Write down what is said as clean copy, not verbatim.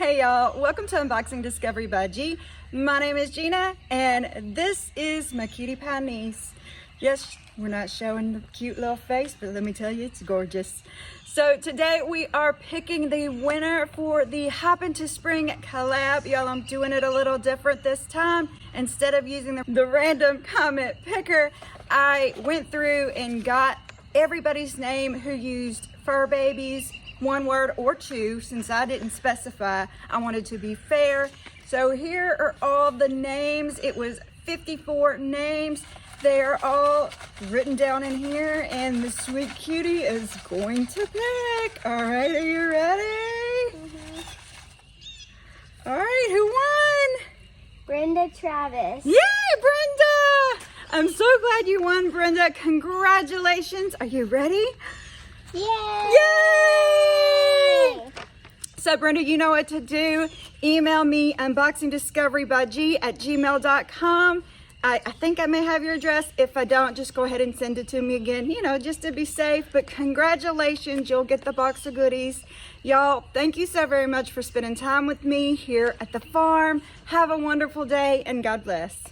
Hey y'all, welcome to Unboxing Discovery by G. My name is Gina and this is my cutie pie niece. Yes, we're not showing the cute little face, but let me tell you, it's gorgeous. So today we are picking the winner for the Hop into Spring collab. Y'all, I'm doing it a little different this time. Instead of using the random comment picker, I went through and got everybody's name who used fur babies, one word or two. Since I didn't specify, I wanted to be fair. So here are all the names. It was 54 names. They're all written down in here, and the sweet cutie is going to pick. All right, are you ready? All right, who won? Brenda Travis. Yay, Brenda! I'm so glad you won, Brenda. Congratulations. Are you ready? Yay! Yay! So Brenda, you know what to do. Email me unboxingdiscoverybyg@gmail.com. I think I may have your address. If I don't, just go ahead and send it to me again, you know, just to be safe. But congratulations, you'll get the box of goodies. Y'all, thank you so very much for spending time with me here at the farm. Have a wonderful day and God bless.